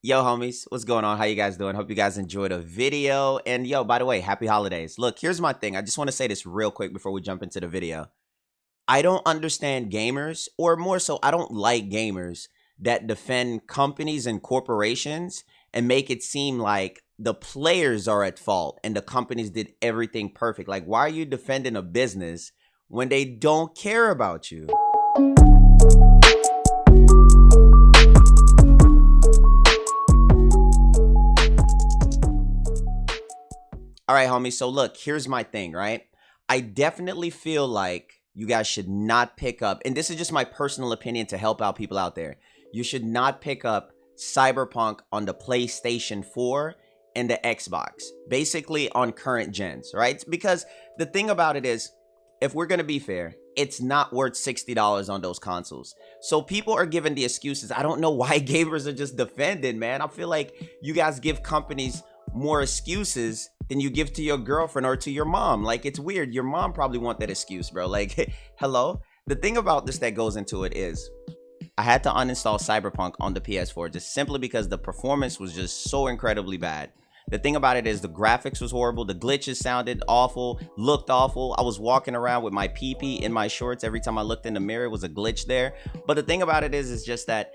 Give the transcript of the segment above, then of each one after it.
Yo, homies, what's going on? How you guys doing? Hope you guys enjoyed the video. And yo, by the way, happy holidays. Look, here's my thing. I just want to say this real quick before we jump into the video. I don't understand gamers, or more so, I don't like gamers that defend companies and corporations and make it seem like the players are at fault and the companies did everything perfect. Like, why are you defending a business when they don't care about you? All right, homie. So look, here's my thing, right? I definitely feel like you guys should not pick up, and this is just my personal opinion to help out people out there. You should not pick up Cyberpunk on the PlayStation 4 and the Xbox, basically on current gens, right? Because the thing about it is, if we're going to be fair, it's not worth $60 on those consoles. So people are giving the excuses. I don't know why gamers are just defending, man. I feel like you guys give companies more excuses than you give to your girlfriend or to your mom. Like, it's weird. Your mom probably want that excuse, bro. Like, hello? The thing about this that goes into it is I had to uninstall Cyberpunk on the PS4 just simply because the performance was just so incredibly bad. The thing about it is the graphics was horrible. The glitches sounded awful, looked awful. I was walking around with my pee-pee in my shorts. Every time I looked in the mirror, it was a glitch there. But the thing about it is just that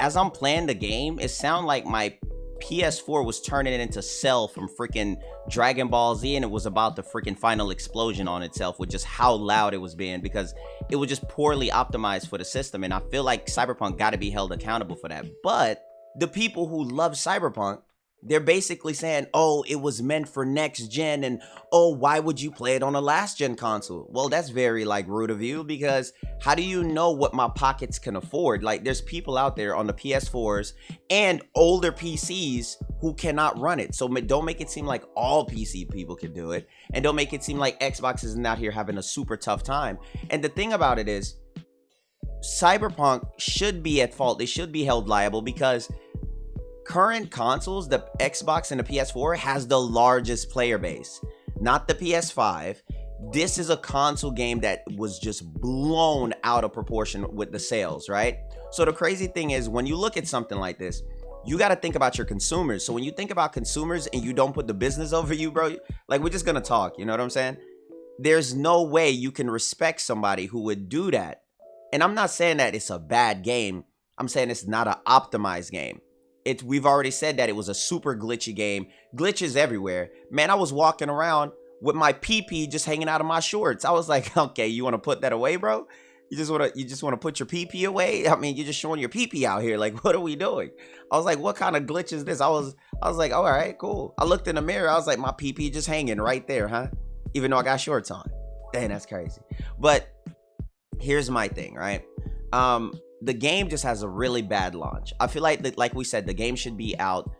as I'm playing the game, it sounded like my PS4 was turning it into Cell from freaking Dragon Ball Z, and it was about the freaking final explosion on itself with just how loud it was being, because it was just poorly optimized for the system. And I feel like Cyberpunk got to be held accountable for that. But the people who love Cyberpunk, they're basically saying, oh, it was meant for next gen, and oh, why would you play it on a last gen console? Well, that's very like rude of you, because how do you know what my pockets can afford? Like, there's people out there on the PS4s and older PCs who cannot run it. So don't make it seem like all PC people can do it, and don't make it seem like Xbox isn't out here having a super tough time. And the thing about it is, Cyberpunk should be at fault. They should be held liable, because current consoles, the Xbox and the PS4 has the largest player base, not the PS5. This is a console game that was just blown out of proportion with the sales, right? So the crazy thing is, when you look at something like this, you got to think about your consumers. So when you think about consumers and you don't put the business over you, bro, like, we're just going to talk, you know what I'm saying? There's no way you can respect somebody who would do that. And I'm not saying that it's a bad game. I'm saying it's not an optimized game. We've already said that it was a super glitchy game. Glitches everywhere. Man, I was walking around with my pee-pee just hanging out of my shorts. I was like, okay, you want to put that away, bro? You just want to put your pee-pee away? I mean, you're just showing your pee-pee out here. Like, what are we doing? I was like, what kind of glitch is this? I was like, all right, cool. I looked in the mirror. I was like, my pee-pee just hanging right there, huh? Even though I got shorts on. Dang, that's crazy. But here's my thing, right? The game just has a really bad launch. I feel like we said, the game should be out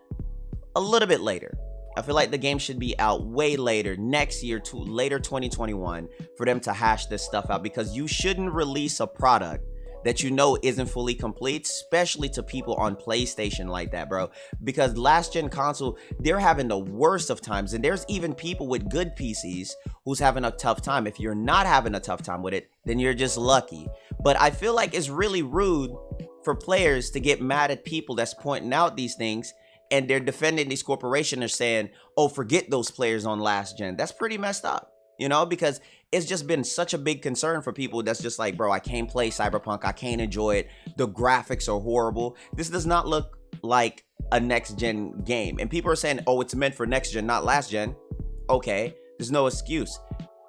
a little bit later. I feel like the game should be out way later, next year, to later 2021, for them to hash this stuff out, because you shouldn't release a product that you know isn't fully complete, especially to people on PlayStation like that, bro. Because last gen console, they're having the worst of times, and there's even people with good PCs who's having a tough time. If you're not having a tough time with it, then you're just lucky. But I feel like it's really rude for players to get mad at people that's pointing out these things, and they're defending these corporations. They're saying, oh, forget those players on last gen. That's pretty messed up, you know, because it's just been such a big concern for people that's just like, bro, I can't play Cyberpunk. I can't enjoy it. The graphics are horrible. This does not look like a next gen game. And people are saying, oh, it's meant for next gen, not last gen. Okay, there's no excuse.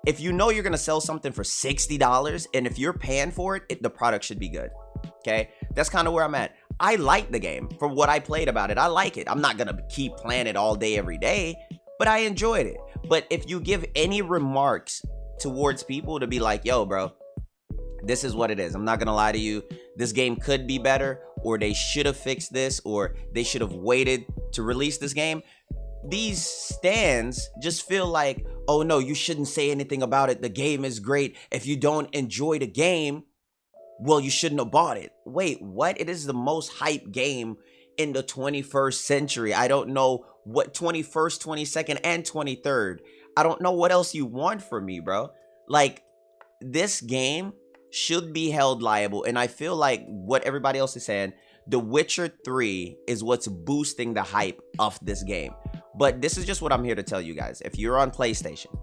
If you know you're going to sell something for $60, and if you're paying for it, the product should be good. Okay, that's kind of where I'm at. I like the game for what I played about it. I like it. I'm not going to keep playing it all day, every day, but I enjoyed it. But if you give any remarks towards people to be like, yo, bro, this is what it is, I'm not going to lie to you, this game could be better, or they should have fixed this, or they should have waited to release this game, these stands just feel like, oh no, you shouldn't say anything about it. The game is great. If you don't enjoy the game, well, you shouldn't have bought it. Wait, what? It is the most hyped game in the 21st century. I don't know what 21st, 22nd, and 23rd. I don't know what else you want from me, bro. Like, this game should be held liable. And I feel like what everybody else is saying, The Witcher 3 is what's boosting the hype of this game. But this is just what I'm here to tell you guys. If you're on PlayStation,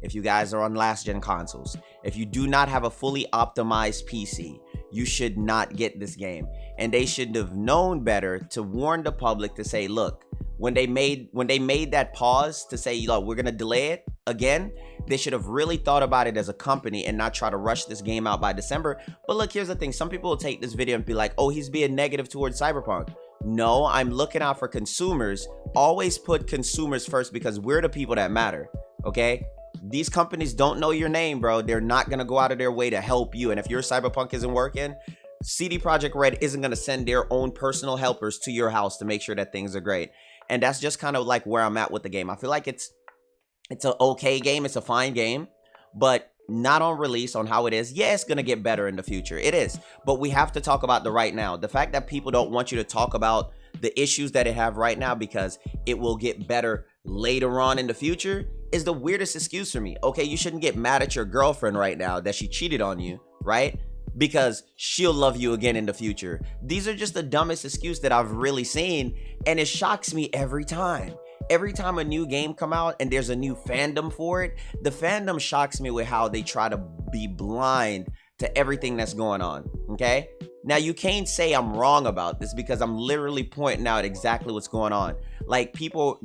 if you guys are on last gen consoles, if you do not have a fully optimized PC, you should not get this game. And they should have known better to warn the public to say, look, when they made that pause to say, look, we're gonna delay it again, they should have really thought about it as a company and not try to rush this game out by December. But look, here's the thing. Some people will take this video and be like, oh, he's being negative towards Cyberpunk. No, I'm looking out for consumers. Always put consumers first, because we're the people that matter, okay? These companies don't know your name, bro. They're not going to go out of their way to help you. And if your Cyberpunk isn't working, CD Projekt Red isn't going to send their own personal helpers to your house to make sure that things are great. And that's just kind of like where I'm at with the game. I feel like it's an okay game. It's a fine game, but not on release on how it is. Yeah, it's going to get better in the future. It is. But we have to talk about the right now. The fact that people don't want you to talk about the issues that it have right now because it will get better later on in the future is the weirdest excuse for me. Okay, you shouldn't get mad at your girlfriend right now that she cheated on you, right? Because she'll love you again in the future. These are just the dumbest excuse that I've really seen, and it shocks me every time. Every time a new game come out and there's a new fandom for it, the fandom shocks me with how they try to be blind to everything that's going on, okay? Now, you can't say I'm wrong about this because I'm literally pointing out exactly what's going on. Like,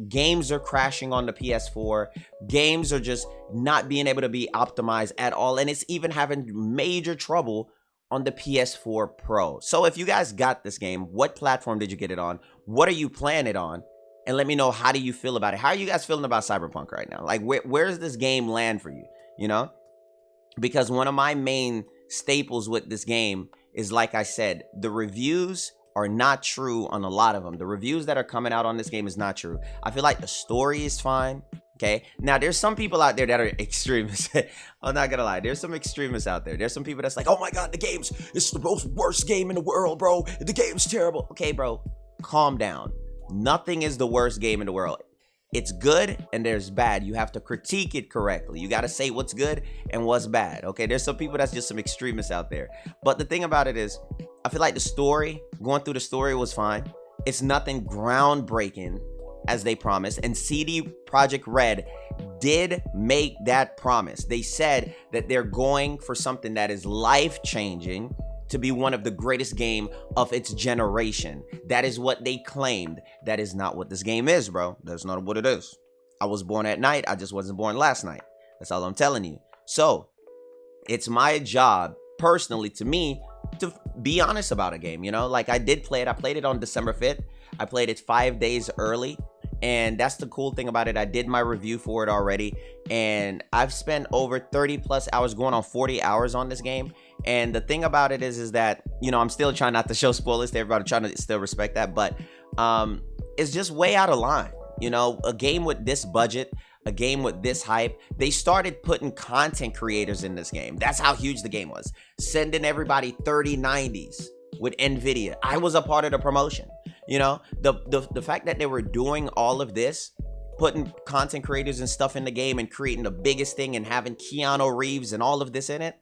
games are crashing on the PS4. Games are just not being able to be optimized at all. And it's even having major trouble on the PS4 Pro. So if you guys got this game, what platform did you get it on? What are you playing it on? And let me know, how do you feel about it? How are you guys feeling about Cyberpunk right now? Like, where's this game land for you, you know? Because one of my main staples with this game is, like I said, the reviews are not true on a lot of them. The reviews that are coming out on this game is not true. I feel like the story is fine, okay? Now, there's some people out there that are extremists. I'm not gonna lie. There's some extremists out there. There's some people that's like, oh my God, it's the most worst game in the world, bro. The game's terrible. Okay, bro, calm down. Nothing is the worst game in the world. It's good and there's bad. You have to critique it correctly. You got to say what's good and what's bad. Okay, there's some people that's just some extremists out there. But the thing about it is, I feel like going through the story was fine. It's nothing groundbreaking as they promised. And CD Projekt Red did make that promise. They said that they're going for something that is life-changing, to be one of the greatest game of its generation. That is what they claimed. That is not what this game is, bro. That's not what it is. I was born at night. I just wasn't born last night. That's all I'm telling you. So it's my job, personally, to me, to be honest about a game, you know? Like, I did play it. I played it on December 5th. I played it 5 days early. And that's the cool thing about it. I did my review for it already. And I've spent over 30 plus hours, going on 40 hours on this game. And the thing about it is that, you know, I'm still trying not to show spoilers to everybody, trying to still respect that. But it's just way out of line. You know, a game with this budget, a game with this hype, they started putting content creators in this game. That's how huge the game was. Sending everybody 3090s with NVIDIA. I was a part of the promotion. You know, the fact that they were doing all of this, putting content creators and stuff in the game and creating the biggest thing and having Keanu Reeves and all of this in it,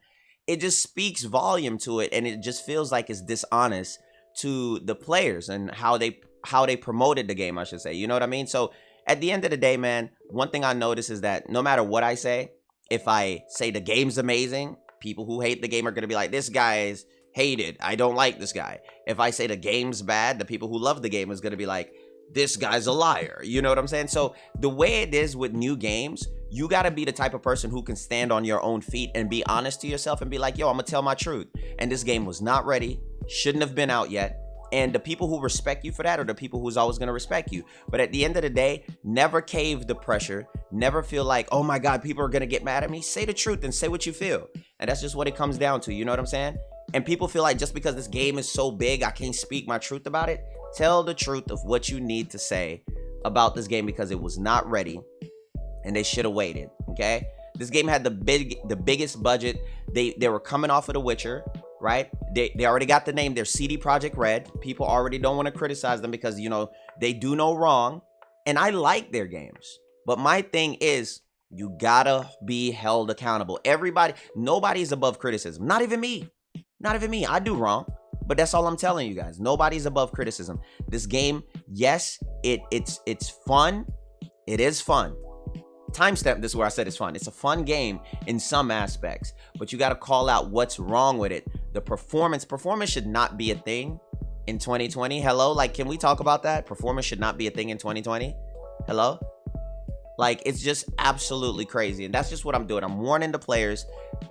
it just speaks volume to it. And it just feels like it's dishonest to the players and how they promoted the game, I should say. You know what I mean? So at the end of the day, man, one thing I notice is that no matter what I say, if I say the game's amazing, people who hate the game are going to be like, this guy is hated. I don't like this guy. If I say the game's bad, the people who love the game is going to be like, this guy's a liar. You know what I'm saying? So the way it is with new games, you got to be the type of person who can stand on your own feet and be honest to yourself and be like, yo, I'm going to tell my truth. And this game was not ready, shouldn't have been out yet. And the people who respect you for that are the people who's always going to respect you. But at the end of the day, never cave the pressure. Never feel like, oh my God, people are going to get mad at me. Say the truth and say what you feel. And that's just what it comes down to. You know what I'm saying? And people feel like just because this game is so big, I can't speak my truth about it. Tell the truth of what you need to say about this game, because it was not ready and they should have waited. Okay? This game had the biggest budget. They were coming off of The Witcher, right? They already got the name. They're CD Projekt Red. People already don't want to criticize them because, you know, they do no wrong. And I like their games. But my thing is, you gotta be held accountable. Nobody's above criticism. Not even me. Not even me. I do wrong. But that's all I'm telling you guys. Nobody's above criticism. This game, yes, it's fun. It is fun. Timestamp, this is where I said it's fun. It's a fun game in some aspects, but you got to call out what's wrong with it. The performance should not be a thing in 2020. Hello? Like, can we talk about that? Performance should not be a thing in 2020. Hello? Like, it's just absolutely crazy. And that's just what I'm doing. I'm warning the players.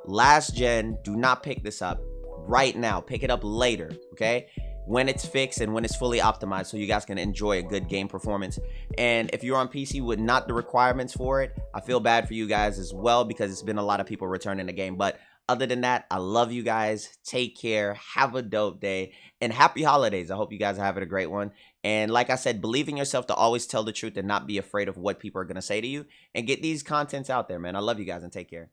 Last gen, do not pick this up right now. Pick it up later, okay? When it's fixed and when it's fully optimized, so you guys can enjoy a good game performance. And if you're on PC with not the requirements for it, I feel bad for you guys as well, because it's been a lot of people returning the game. But other than that, I love you guys. Take care. Have a dope day. And happy holidays. I hope you guys are having a great one. And like I said, believe in yourself to always tell the truth and not be afraid of what people are going to say to you. And get these contents out there, man. I love you guys, and take care.